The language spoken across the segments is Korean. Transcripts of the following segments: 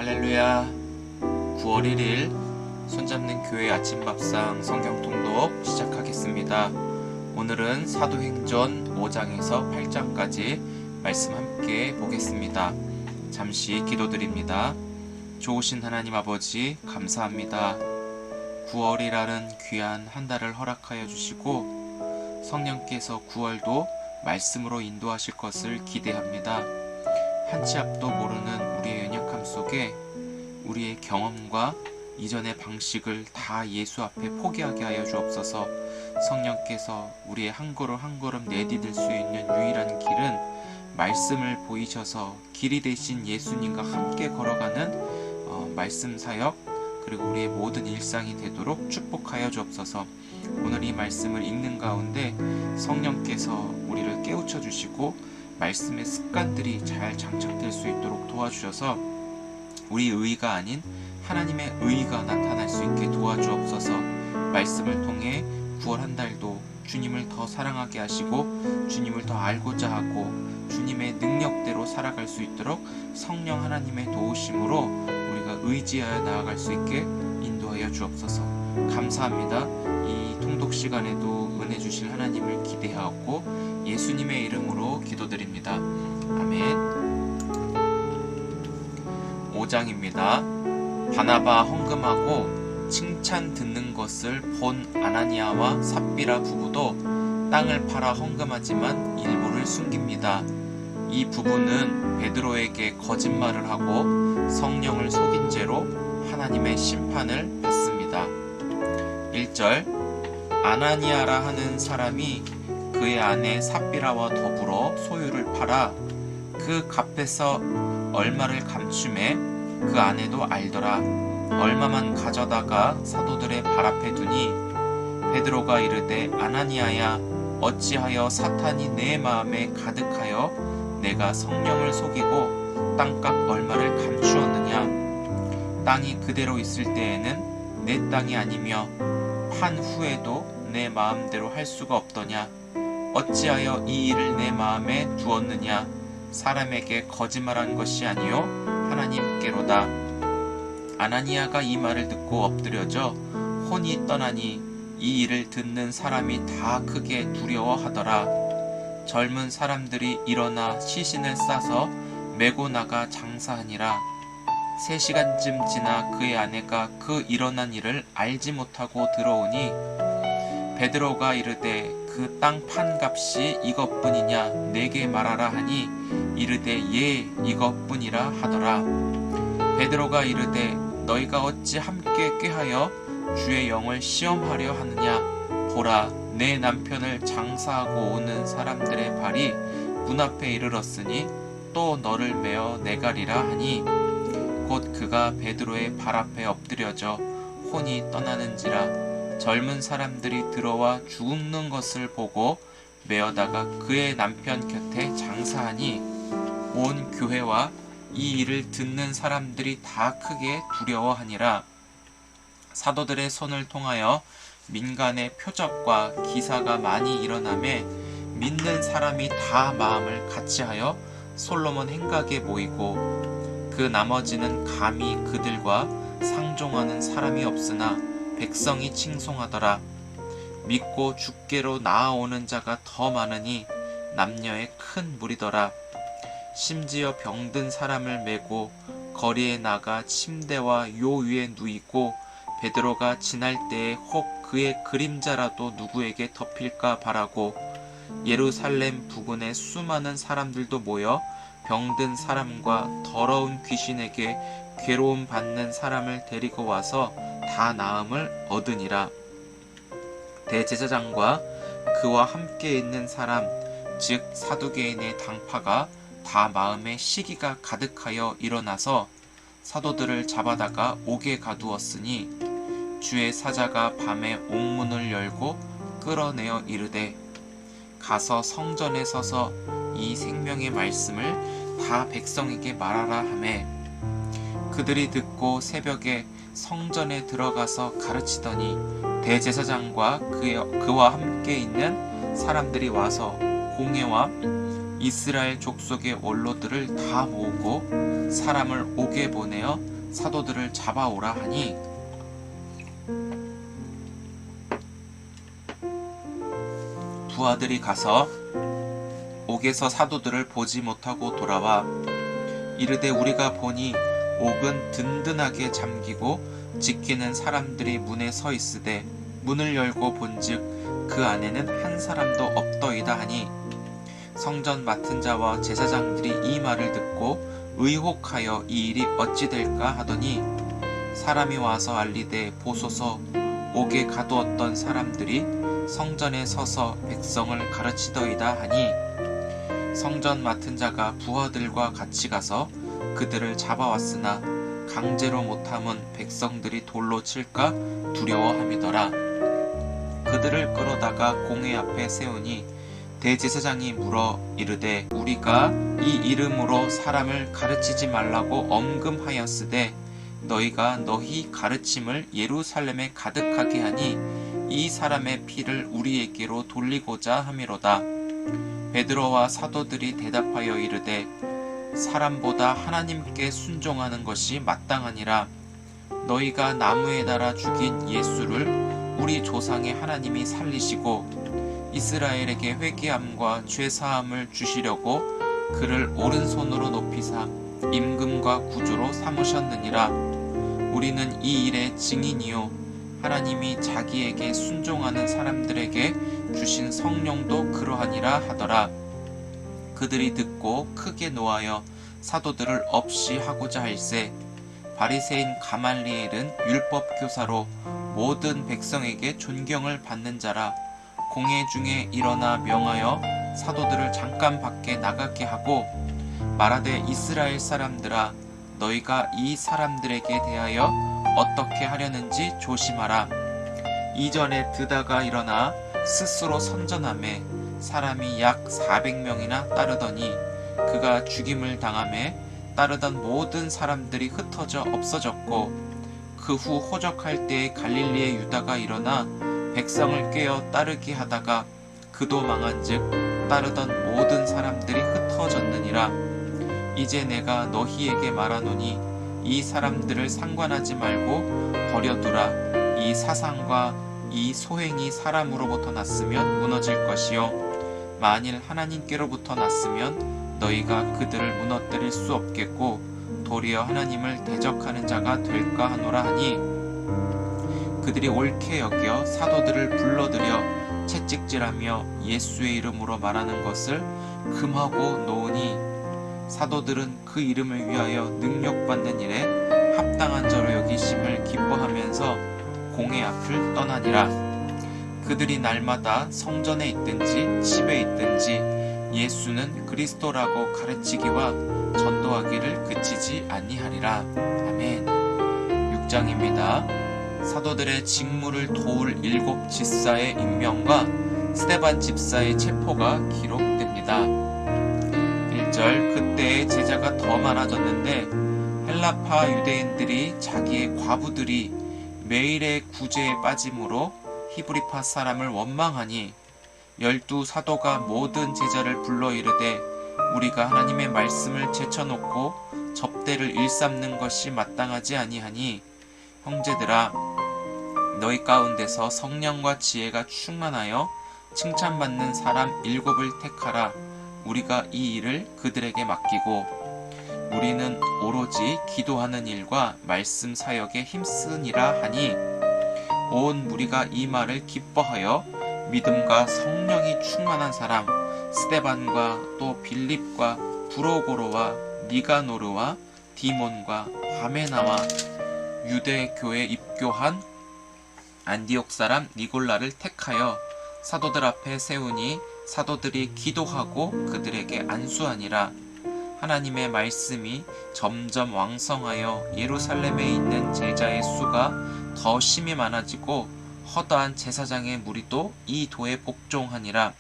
할렐루야. 9월 1일 손잡는 교회 아침밥상 성경 통독 시작하겠습니다. 오늘은 사도행전 5장에서 8장까지 말씀 함께 보겠습니다. 잠시 기도드립니다. 좋으신 하나님 아버지 감사합니다. 9월이라는 귀한 한 달을 허락하여 주시고 성령께서 9월도 말씀으로 인도하실 것을 기대합니다. 한 치 앞도 모르는 우리의 연약함 속에 우리의 경험과 이전의 방식을 다 예수 앞에 포기하게 하여 주옵소서. 성령께서 우리의 한 걸음 한 걸음 내디딜 수 있는 유일한 길은 말씀을 보이셔서 길이 되신 예수님과 함께 걸어가는 말씀 사역, 그리고 우리의 모든 일상이 되도록 축복하여 주옵소서. 오늘 이 말씀을 읽는 가운데 성령께서 우리를 깨우쳐 주시고 말씀의 습관들이 잘 장착될 수 있도록 도와주셔서 우리 의가 아닌 하나님의 의가 나타날 수 있게 도와주옵소서. 말씀을 통해 9월 한 달도 주님을 더 사랑하게 하시고 주님을 더 알고자 하고 주님의 능력대로 살아갈 수 있도록 성령 하나님의 도우심으로 우리가 의지하여 나아갈 수 있게 인도하여 주옵소서. 감사합니다. 이 통독 시간에도 은혜 주실 하나님을 기대하고 예수님의 이름으로 기도드립니다. 아멘. 5장입니다. 바나바 헌금하고 칭찬 듣는 것을 본 아나니아와 삽비라 부부도 땅을 팔아 헌금하지만 일부를 숨깁니다. 이 부부는 베드로에게 거짓말을 하고 성령을 속인 죄로 하나님의 심판을 받습니다. 1절 아나니아라 하는 사람이 그의 아내 삽비라와 더불어 소유를 팔아 그 값에서 얼마를 감추매 그 아내도 알더라. 얼마만 가져다가 사도들의 발 앞에 두니 베드로가 이르되 아나니아야 어찌하여 사탄이 내 마음에 가득하여 내가 성령을 속이고 땅값 얼마를 감추었느냐. 땅이 그대로 있을 때에는 내 땅이 아니며 판 후에도 내 마음대로 할 수가 없더냐. 어찌하여 이 일을 내 마음에 두었느냐. 사람에게 거짓말한 것이 아니요 하나님께로다. 아나니아가 이 말을 듣고 엎드려져 혼이 떠나니 이 일을 듣는 사람이 다 크게 두려워하더라. 젊은 사람들이 일어나 시신을 싸서 메고 나가 장사하니라. 3시간쯤 지나 그의 아내가 그 일어난 일을 알지 못하고 들어오니 베드로가 이르되 그 땅 판값이 이것뿐이냐 내게 말하라 하니 이르되 예 이것뿐이라 하더라. 베드로가 이르되 너희가 어찌 함께 꾀하여 주의 영을 시험하려 하느냐. 보라 내 남편을 장사하고 오는 사람들의 발이 문 앞에 이르렀으니 또 너를 메어 내가리라 하니 곧 그가 베드로의 발 앞에 엎드려져 혼이 떠나는지라. 젊은 사람들이 들어와 죽는 것을 보고 메어다가 그의 남편 곁에 장사하니 온 교회와 이 일을 듣는 사람들이 다 크게 두려워하니라. 사도들의 손을 통하여 민간의 표적과 기사가 많이 일어나매 믿는 사람이 다 마음을 같이하여 솔로몬 행각에 모이고 그 나머지는 감히 그들과 상종하는 사람이 없으나 백성이 칭송하더라. 믿고 주께로 나아오는 자가 더 많으니 남녀의 큰 무리더라. 심지어 병든 사람을 메고 거리에 나가 침대와 요 위에 누이고 베드로가 지날 때에 혹 그의 그림자라도 누구에게 덮일까 바라고 예루살렘 부근에 수많은 사람들도 모여 병든 사람과 더러운 귀신에게 괴로움 받는 사람을 데리고 와서 다 나음을 얻으니라. 대제사장과 그와 함께 있는 사람 즉 사두개인의 당파가 다 마음에 시기가 가득하여 일어나서 사도들을 잡아다가 옥에 가두었으니 주의 사자가 밤에 옥문을 열고 끌어내어 이르되 가서 성전에 서서 이 생명의 말씀을 다 백성에게 말하라 하매 그들이 듣고 새벽에 성전에 들어가서 가르치더니 대제사장과 그와 함께 있는 사람들이 와서 공회와 이스라엘 족속의 원로들을 다 모으고 사람을 옥에 보내어 사도들을 잡아오라 하니 부하들이 가서 옥에서 사도들을 보지 못하고 돌아와 이르되 우리가 보니 옥은 든든하게 잠기고 지키는 사람들이 문에 서 있으되 문을 열고 본즉 그 안에는 한 사람도 없더이다 하니 성전 맡은 자와 제사장들이 이 말을 듣고 의혹하여 이 일이 어찌 될까 하더니 사람이 와서 알리되 보소서 옥에 가두었던 사람들이 성전에 서서 백성을 가르치더이다 하니 성전 맡은 자가 부하들과 같이 가서 그들을 잡아왔으나 강제로 못함은 백성들이 돌로 칠까 두려워함이더라. 그들을 끌어다가 공회 앞에 세우니 대제사장이 물어 이르되 우리가 이 이름으로 사람을 가르치지 말라고 엄금하였으되 너희가 너희 가르침을 예루살렘에 가득하게 하니 이 사람의 피를 우리에게로 돌리고자 함이로다. 베드로와 사도들이 대답하여 이르되 사람보다 하나님께 순종하는 것이 마땅하니라. 너희가 나무에 달아 죽인 예수를 우리 조상의 하나님이 살리시고 이스라엘에게 회개함과 죄사함을 주시려고 그를 오른손으로 높이사 임금과 구주로 삼으셨느니라. 우리는 이 일의 증인이요 하나님이 자기에게 순종하는 사람들에게 주신 성령도 그러하니라 하더라. 그들이 듣고 크게 노하여 사도들을 없이 하고자 할세 바리새인 가말리엘은 율법 교사로 모든 백성에게 존경을 받는 자라. 공회 중에 일어나 명하여 사도들을 잠깐 밖에 나가게 하고 말하되 이스라엘 사람들아 너희가 이 사람들에게 대하여 어떻게 하려는지 조심하라. 이전에 드다가 일어나 스스로 선전하매 사람이 약 400명이나 따르더니 그가 죽임을 당하매 따르던 모든 사람들이 흩어져 없어졌고 그 후 호적할 때에 갈릴리의 유다가 일어나 백성을 꾀어 따르게 하다가 그도 망한즉 따르던 모든 사람들이 흩어졌느니라. 이제 내가 너희에게 말하노니 이 사람들을 상관하지 말고 버려두라. 이 사상과 이 소행이 사람으로부터 났으면 무너질 것이요 만일 하나님께로부터 났으면 너희가 그들을 무너뜨릴 수 없겠고 도리어 하나님을 대적하는 자가 될까 하노라 하니 그들이 옳게 여겨 사도들을 불러들여 채찍질하며 예수의 이름으로 말하는 것을 금하고 놓으니 사도들은 그 이름을 위하여 능력받는 일에 합당한 자로 여기심을 기뻐하면서 공회 앞을 떠나니라. 그들이 날마다 성전에 있든지 집에 있든지 예수는 그리스도라고 가르치기와 전도하기를 그치지 아니하리라. 아멘. 6장입니다. 사도들의 직무를 도울 7 집사의 임명과 스데반 집사의 체포가 기록됩니다. 1절 그때의 제자가 더 많아졌는데 헬라파 유대인들이 자기의 과부들이 매일의 구제에 빠짐으로 히브리파 사람을 원망하니 12 사도가 모든 제자를 불러 이르되 우리가 하나님의 말씀을 제쳐놓고 접대를 일삼는 것이 마땅하지 아니하니 형제들아 너희 가운데서 성령과 지혜가 충만하여 칭찬받는 사람 7을 택하라. 우리가 이 일을 그들에게 맡기고 우리는 오로지 기도하는 일과 말씀 사역에 힘쓰니라 하니 온 무리가 이 말을 기뻐하여 믿음과 성령이 충만한 사람 스데반과 또 빌립과 브로고로와 니가노르와 디몬과 바메나와 유대 교회에 입교한 안디옥 사람 니골라를 택하여 사도들 앞에 세우니 사도들이 기도하고 그들에게 안수하니라. 하나님의 말씀이 점점 왕성하여 예루살렘에 있는 제자의 수가 더 심히 많아지고 허다한 제사장의 무리도 이 도에 복종하니라.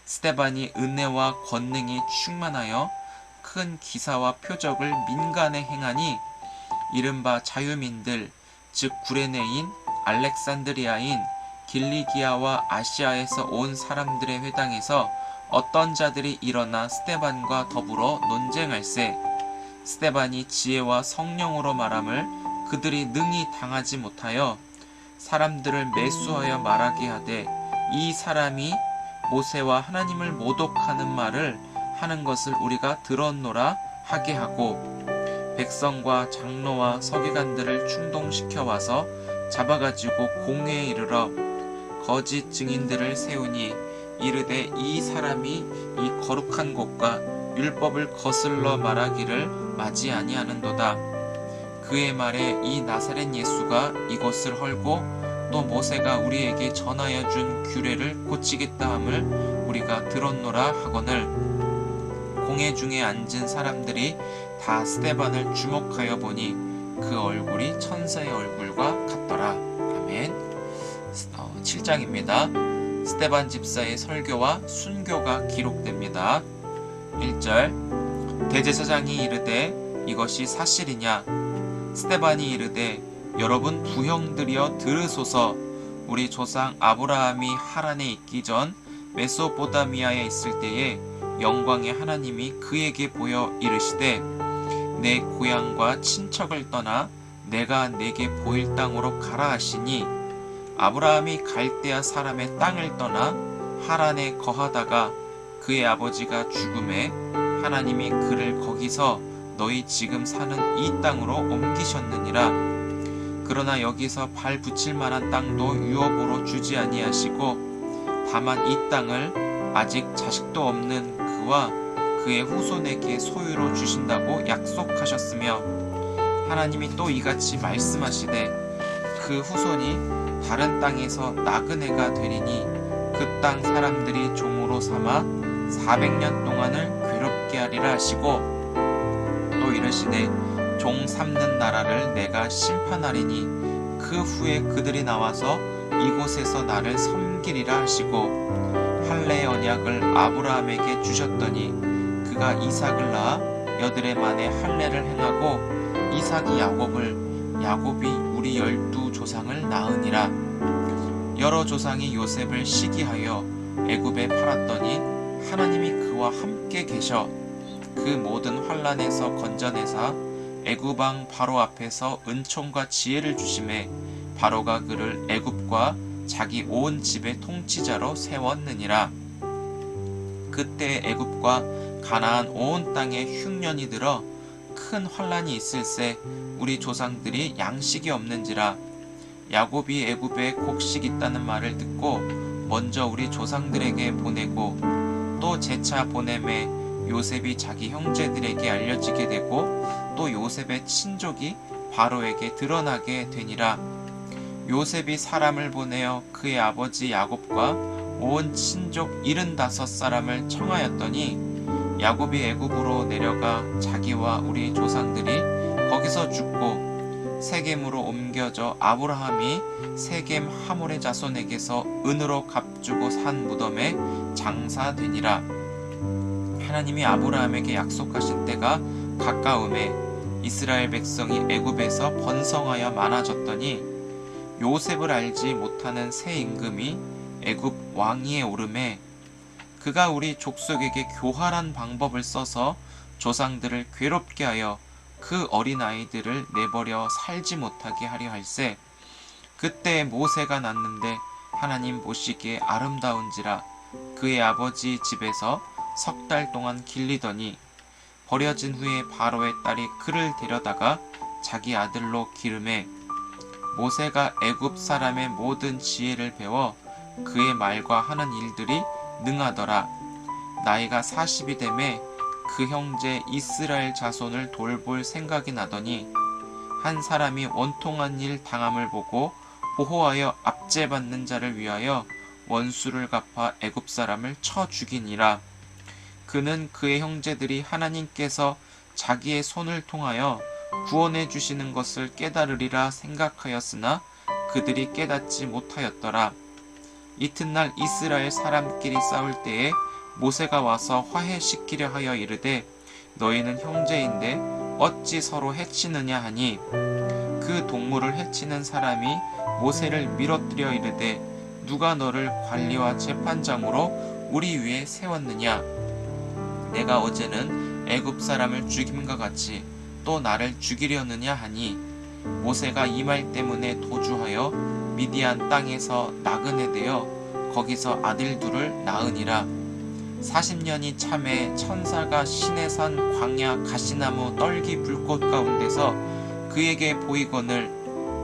스데반이 은혜와 권능이 충만하여 큰 기사와 표적을 민간에 행하니 이른바 자유민들 즉 구레네인 알렉산드리아인 길리기아와 아시아에서 온 사람들의 회당에서 어떤 자들이 일어나 스데반과 더불어 논쟁할세 스데반이 지혜와 성령으로 말함을 그들이 능히 당하지 못하여 사람들을 매수하여 말하게 하되 이 사람이 모세와 하나님을 모독하는 말을 하는 것을 우리가 들었노라 하게 하고 백성과 장로와 서기관들을 충동시켜 와서 잡아가지고 공회에 이르러 거짓 증인들을 세우니 이르되 이 사람이 이 거룩한 곳과 율법을 거슬러 말하기를 마지 아니하는도다. 그의 말에 이 나사렛 예수가 이곳을 헐고 또 모세가 우리에게 전하여 준 규례를 고치겠다 함을 우리가 들었노라 하거늘 공회 중에 앉은 사람들이 다 스데반을 주목하여 보니 그 얼굴이 천사의 얼굴과 같더라. 아멘. 7장입니다. 스데반 집사의 설교와 순교가 기록됩니다. 1절 대제사장이 이르되 이것이 사실이냐? 스데반이 이르되 여러분 부형들이여 들으소서. 우리 조상 아브라함이 하란에 있기 전 메소포다미아에 있을 때에 영광의 하나님이 그에게 보여 이르시되 내 고향과 친척을 떠나 내가 내게 보일 땅으로 가라 하시니 아브라함이 갈대아 사람의 땅을 떠나 하란에 거하다가 그의 아버지가 죽음에 하나님이 그를 거기서 너희 지금 사는 이 땅으로 옮기셨느니라. 그러나 여기서 발 붙일 만한 땅도 유업으로 주지 아니하시고 다만 이 땅을 아직 자식도 없는 그와 그의 후손에게 소유로 주신다고 약속하셨으며 하나님이 또 이같이 말씀하시되 그 후손이 다른 땅에서 나그네가 되리니 그 땅 사람들이 종으로 삼아 400년 동안을 괴롭게 하리라 하시고 또 이르시되 종 삼는 나라를 내가 심판하리니 그 후에 그들이 나와서 이곳에서 나를 섬기리라 하시고 할례의 언약을 아브라함에게 주셨더니 그가 이삭을 낳아 여드레 만에 할례를 행하고 이삭이 야곱을 야곱이 우리 12조상을 낳으니라. 여러 조상이 요셉을 시기하여 애굽에 팔았더니 하나님이 그와 함께 계셔 그 모든 환난에서 건져내사 애굽 왕 바로 앞에서 은총과 지혜를 주심에 바로가 그를 애굽과 자기 온 집의 통치자로 세웠느니라. 그때 애굽과 가나안 온 땅에 흉년이 들어 큰 환난이 있을새 우리 조상들이 양식이 없는지라. 야곱이 애굽에 곡식 있다는 말을 듣고 먼저 우리 조상들에게 보내고 또 재차 보내매 요셉이 자기 형제들에게 알려지게 되고 또 요셉의 친족이 바로에게 드러나게 되니라. 요셉이 사람을 보내어 그의 아버지 야곱과 온 친족 75사람을 청하였더니 야곱이 애굽으로 내려가 자기와 우리 조상들이 거기서 죽고 세겜으로 옮겨져 아브라함이 세겜 하몰의 자손에게서 은으로 값주고 산 무덤에 장사되니라. 하나님이 아브라함에게 약속하신 때가 가까움에 이스라엘 백성이 애굽에서 번성하여 많아졌더니 요셉을 알지 못하는 새 임금이 애굽 왕위에 오르매 그가 우리 족속에게 교활한 방법을 써서 조상들을 괴롭게 하여 그 어린아이들을 내버려 살지 못하게 하려 할세. 그때 모세가 났는데 하나님 보시기에 아름다운지라 그의 아버지 집에서 3달 동안 길리더니 버려진 후에 바로의 딸이 그를 데려다가 자기 아들로 기르매 모세가 애굽 사람의 모든 지혜를 배워 그의 말과 하는 일들이 능하더라. 나이가 40이 되매 그 형제 이스라엘 자손을 돌볼 생각이 나더니 한 사람이 원통한 일 당함을 보고 보호하여 압제받는 자를 위하여 원수를 갚아 애굽 사람을 쳐 죽이니라. 그는 그의 형제들이 하나님께서 자기의 손을 통하여 구원해 주시는 것을 깨달으리라 생각하였으나 그들이 깨닫지 못하였더라. 이튿날 이스라엘 사람끼리 싸울 때에 모세가 와서 화해시키려 하여 이르되 너희는 형제인데 어찌 서로 해치느냐 하니 그 동물을 해치는 사람이 모세를 밀어뜨려 이르되 누가 너를 관리와 재판장으로 우리 위에 세웠느냐. 내가 어제는 애굽 사람을 죽임과 같이 또 나를 죽이려느냐 하니 모세가 이 말 때문에 도주하여 미디안 땅에서 나그네 되어 거기서 아들 둘을 낳으니라. 40년이 참에 천사가 시내산 광야 가시나무 떨기 불꽃 가운데서 그에게 보이거늘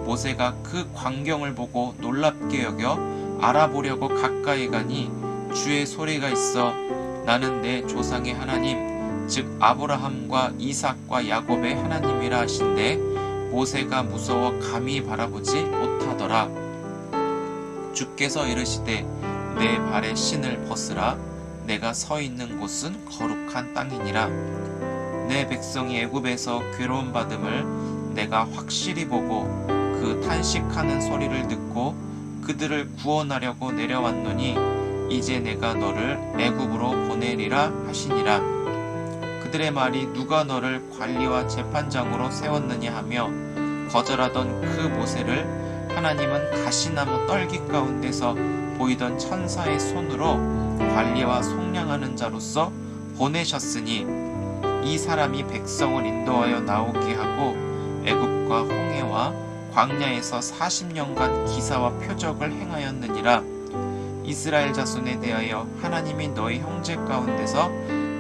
모세가 그 광경을 보고 놀랍게 여겨 알아보려고 가까이 가니 주의 소리가 있어 나는 내 조상의 하나님 즉 아브라함과 이삭과 야곱의 하나님이라 하신대 모세가 무서워 감히 바라보지 못하더라. 주께서 이르시되 내 발에 신을 벗으라. 내가 서 있는 곳은 거룩한 땅이니라. 내 백성이 애굽에서 괴로움 받음을 내가 확실히 보고 그 탄식하는 소리를 듣고 그들을 구원하려고 내려왔노니 이제 내가 너를 애굽으로 보내리라 하시니라. 그들의 말이 누가 너를 관리와 재판장으로 세웠느냐 하며 거절하던 그 모세를 하나님은 가시나무 떨기 가운데서 보이던 천사의 손으로 관리와 속량하는 자로서 보내셨으니 이 사람이 백성을 인도하여 나오게 하고 애굽과 홍해와 광야에서 40년간 기사와 표적을 행하였느니라. 이스라엘 자손에 대하여 하나님이 너희 형제 가운데서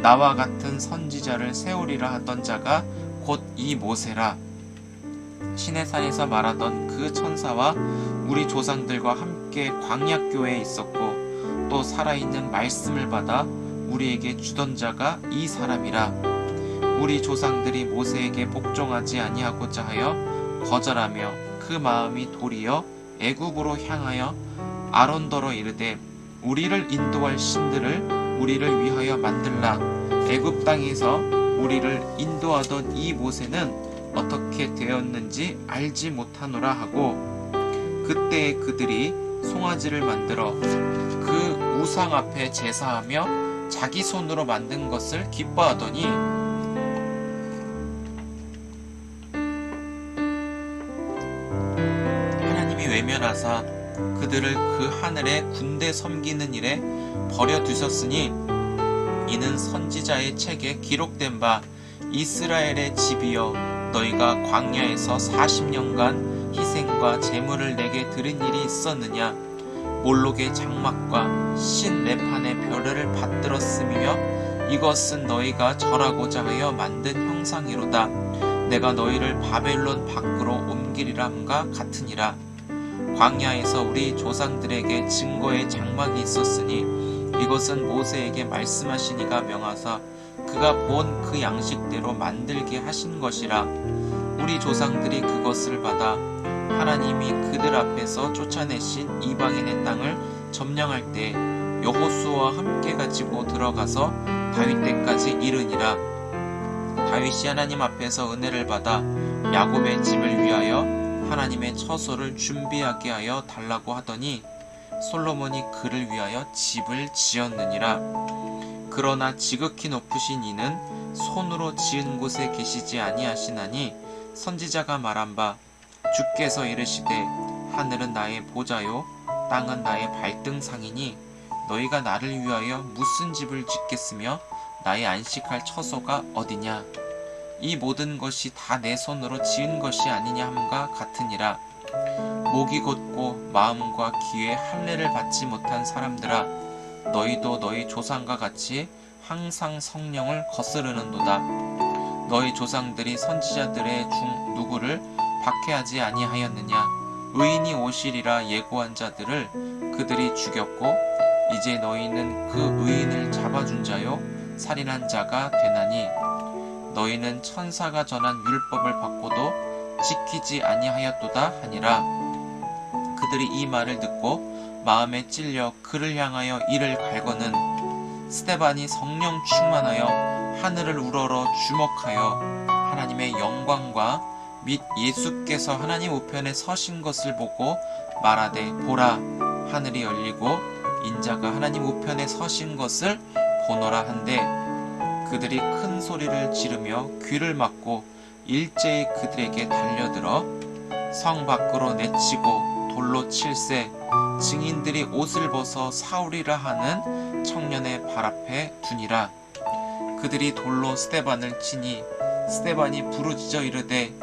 나와 같은 선지자를 세우리라 하던 자가 곧 이 모세라. 시내산에서 말하던 그 천사와 우리 조상들과 함께 광야교회에 있었고 또 살아있는 말씀을 받아 우리에게 주던 자가 이 사람이라. 우리 조상들이 모세에게 복종하지 아니하고자 하여 거절하며 그 마음이 도리어 애굽으로 향하여 아론더러 이르되 우리를 인도할 신들을 우리를 위하여 만들라. 애굽 땅에서 우리를 인도하던 이 모세는 어떻게 되었는지 알지 못하노라 하고 그때 그들이 송아지를 만들어 그 우상 앞에 제사하며 자기 손으로 만든 것을 기뻐하더니 하나님이 외면하사 그들을 그 하늘의 군대 섬기는 일에 버려두셨으니 이는 선지자의 책에 기록된 바 이스라엘의 집이여 너희가 광야에서 40년간 희생과 제물을 내게 드린 일이 있었느냐. 몰록의 장막과 신 레판의 별을 받들었음이며 이것은 너희가 절하고자 하여 만든 형상이로다. 내가 너희를 바벨론 밖으로 옮기리라 함과 같으니라. 광야에서 우리 조상들에게 증거의 장막이 있었으니 이것은 모세에게 말씀하시니가 명하사 그가 본 그 양식대로 만들게 하신 것이라. 우리 조상들이 그것을 받아 하나님이 그들 앞에서 쫓아내신 이방인의 땅을 점령할 때 여호수아와 함께 가지고 들어가서 다윗 때까지 이르니라. 다윗이 하나님 앞에서 은혜를 받아 야곱의 집을 위하여 하나님의 처소를 준비하게 하여 달라고 하더니 솔로몬이 그를 위하여 집을 지었느니라. 그러나 지극히 높으신 이는 손으로 지은 곳에 계시지 아니하시나니 선지자가 말한 바 주께서 이르시되 하늘은 나의 보좌요 땅은 나의 발등상이니 너희가 나를 위하여 무슨 집을 짓겠으며 나의 안식할 처소가 어디냐. 이 모든 것이 다 내 손으로 지은 것이 아니냐 함과 같으니라. 목이 곧고 마음과 귀에 할례를 받지 못한 사람들아 너희도 너희 조상과 같이 항상 성령을 거스르는도다. 너희 조상들이 선지자들의 중 누구를 박해하지 아니하였느냐. 의인이 오시리라 예고한 자들을 그들이 죽였고 이제 너희는 그 의인을 잡아준 자요 살인한 자가 되나니 너희는 천사가 전한 율법을 받고도 지키지 아니하였도다 하니라. 그들이 이 말을 듣고 마음에 찔려 그를 향하여 이를 갈거는 스데반이 성령 충만하여 하늘을 우러러 주목하여 하나님의 영광과 및 예수께서 하나님 우편에 서신 것을 보고 말하되 보라 하늘이 열리고 인자가 하나님 우편에 서신 것을 보노라 한데 그들이 큰 소리를 지르며 귀를 막고 일제히 그들에게 달려들어 성 밖으로 내치고 돌로 칠세 증인들이 옷을 벗어 사울이라 하는 청년의 발 앞에 두니라. 그들이 돌로 스데반을 치니 스데반이 부르짖어 이르되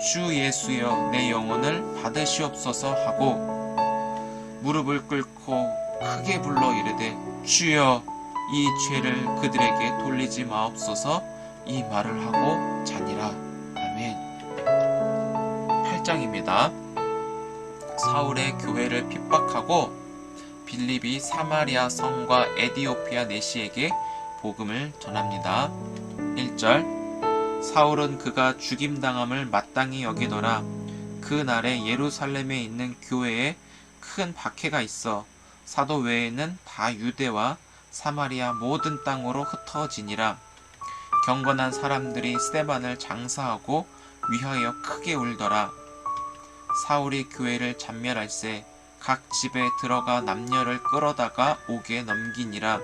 주 예수여 내 영혼을 받으시옵소서 하고 무릎을 꿇고 크게 불러 이르되 주여 이 죄를 그들에게 돌리지 마옵소서 이 말을 하고 자니라. 아멘. 8장입니다. 사울의 교회를 핍박하고 빌립이 사마리아 성과 에디오피아 내시에게 복음을 전합니다. 1절 사울은 그가 죽임당함을 마땅히 여기더라. 그 날에 예루살렘에 있는 교회에 큰 박해가 있어 사도 외에는 다 유대와 사마리아 모든 땅으로 흩어지니라. 경건한 사람들이 스데반을 장사하고 위하여 크게 울더라. 사울이 교회를 잔멸할세 각 집에 들어가 남녀를 끌어다가 옥에 넘기니라.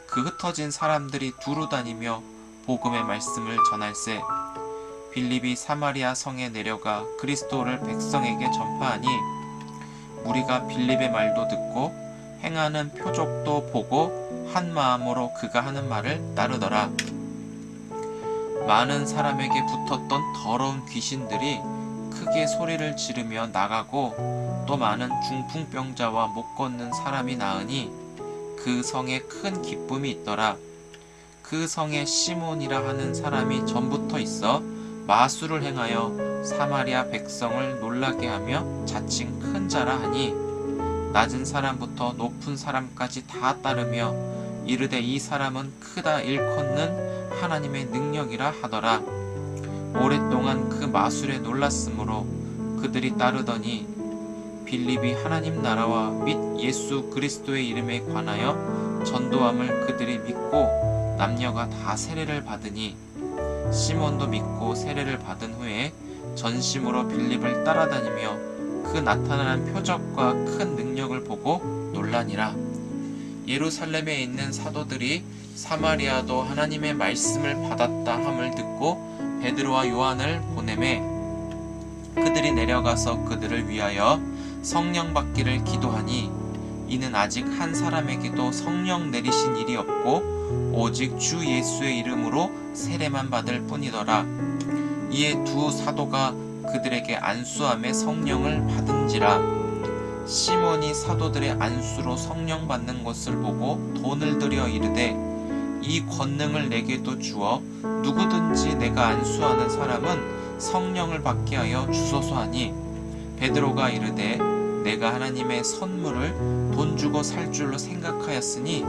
그 흩어진 사람들이 두루 다니며 복음의 말씀을 전할세 빌립이 사마리아 성에 내려가 그리스도를 백성에게 전파하니 무리가 빌립의 말도 듣고 행하는 표적도 보고 한 마음으로 그가 하는 말을 따르더라. 많은 사람에게 붙었던 더러운 귀신들이 크게 소리를 지르며 나가고 또 많은 중풍병자와 못 걷는 사람이 나으니 그 성에 큰 기쁨이 있더라. 그 성에 시몬이라 하는 사람이 전부터 있어 마술을 행하여 사마리아 백성을 놀라게 하며 자칭 큰 자라 하니 낮은 사람부터 높은 사람까지 다 따르며 이르되 이 사람은 크다 일컫는 하나님의 능력이라 하더라. 오랫동안 그 마술에 놀랐으므로 그들이 따르더니 빌립이 하나님 나라와 및 예수 그리스도의 이름에 관하여 전도함을 그들이 믿고 남녀가 다 세례를 받으니 시몬도 믿고 세례를 받은 후에 전심으로 빌립을 따라다니며 그 나타나는 표적과 큰 능력을 보고 놀라니라. 예루살렘에 있는 사도들이 사마리아도 하나님의 말씀을 받았다 함을 듣고 베드로와 요한을 보내매 그들이 내려가서 그들을 위하여 성령 받기를 기도하니 이는 아직 한 사람에게도 성령 내리신 일이 없고 오직 주 예수의 이름으로 세례만 받을 뿐이더라. 이에 두 사도가 그들에게 안수함에 성령을 받은지라. 시몬이 사도들의 안수로 성령 받는 것을 보고 돈을 들여 이르되 이 권능을 내게도 주어 누구든지 내가 안수하는 사람은 성령을 받게 하여 주소서 하니 베드로가 이르되 내가 하나님의 선물을 돈 주고 살 줄로 생각하였으니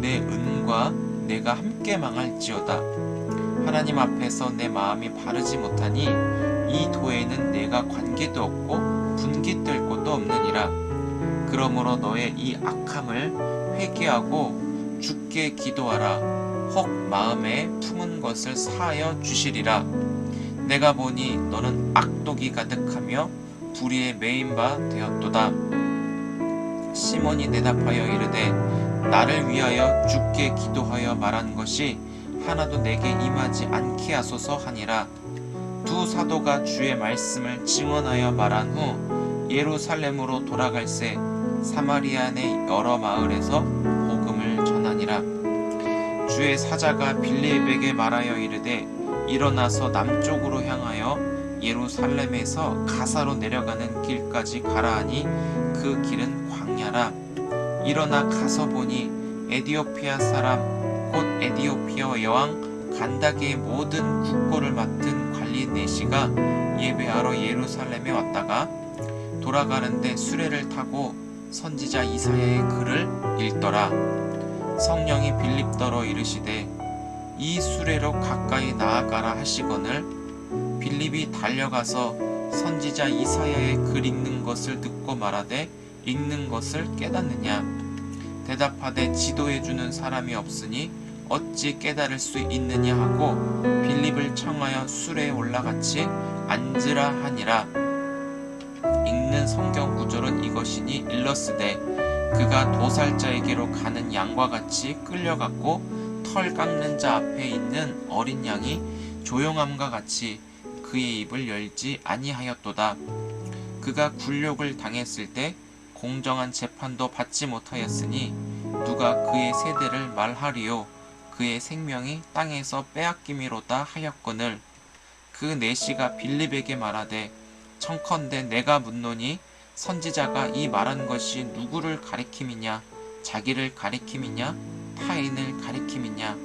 내 은과 내가 함께 망할지어다. 하나님 앞에서 내 마음이 바르지 못하니 이 도에는 내가 관계도 없고 분기 뜰 곳도 없느니라. 그러므로 너의 이 악함을 회개하고 주께 기도하라. 혹 마음에 품은 것을 사하여 주시리라. 내가 보니 너는 악독이 가득하며 불의에 매인 바 되었도다. 시몬이 대답하여 이르되 나를 위하여 주께 기도하여 말한 것이 하나도 내게 임하지 않게 하소서 하니라. 두 사도가 주의 말씀을 증언하여 말한 후 예루살렘으로 돌아갈새 사마리아 내 여러 마을에서 복음을 전하니라. 주의 사자가 빌립에게 말하여 이르되 일어나서 남쪽으로 향하여 예루살렘에서 가사로 내려가는 길까지 가라 하니 그 길은 광야라. 일어나 가서 보니 에디오피아 사람 곧 에디오피아 여왕 간다게의 모든 국고를 맡은 관리 내시가 예배하러 예루살렘에 왔다가 돌아가는데 수레를 타고 선지자 이사야의 글을 읽더라. 성령이 빌립더러 이르시되 이 수레로 가까이 나아가라 하시거늘 빌립이 달려가서 선지자 이사야의 글 읽는 것을 듣고 말하되 읽는 것을 깨닫느냐. 대답하되 지도해주는 사람이 없으니 어찌 깨달을 수 있느냐 하고 빌립을 청하여 수레에 올라같이 앉으라 하니라. 읽는 성경 구절은 이것이니 일러스되 그가 도살자에게로 가는 양과 같이 끌려갔고 털 깎는 자 앞에 있는 어린 양이 조용함과 같이 그의 입을 열지 아니하였도다. 그가 굴욕을 당했을 때 공정한 재판도 받지 못하였으니 누가 그의 세대를 말하리요. 그의 생명이 땅에서 빼앗김이로다 하였거늘 그 내시가 빌립에게 말하되 청컨대 내가 묻노니 선지자가 이 말한 것이 누구를 가리킴이냐 자기를 가리킴이냐 타인을 가리킴이냐.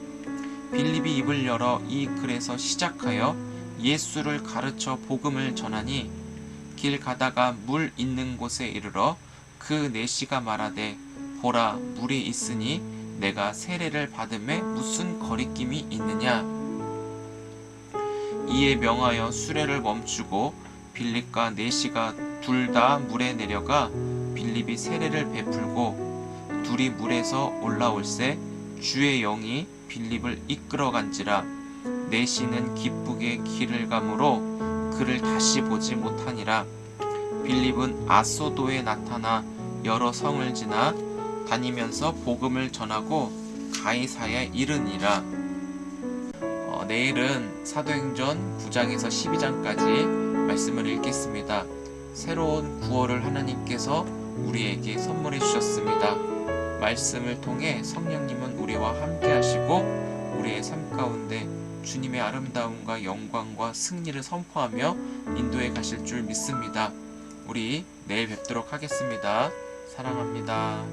빌립이 입을 열어 이 글에서 시작하여 예수를 가르쳐 복음을 전하니 길 가다가 물 있는 곳에 이르러 그 내시가 말하되 보라 물이 있으니 내가 세례를 받음에 무슨 거리낌이 있느냐. 이에 명하여 수레를 멈추고 빌립과 내시가 둘 다 물에 내려가 빌립이 세례를 베풀고 둘이 물에서 올라올새 주의 영이 빌립을 이끌어간지라. 내시는 기쁘게 길을 가므로 그를 다시 보지 못하니라. 빌립은 아소도에 나타나 여러 성을 지나 다니면서 복음을 전하고 가이사야에 이르니라. 내일은 사도행전 9장에서 12장까지 말씀을 읽겠습니다. 새로운 구원을 하나님께서 우리에게 선물해 주셨습니다. 말씀을 통해 성령님은 우리와 함께 하시고 우리의 삶 가운데 주님의 아름다움과 영광과 승리를 선포하며 인도해 가실 줄 믿습니다. 우리 내일 뵙도록 하겠습니다. 사랑합니다.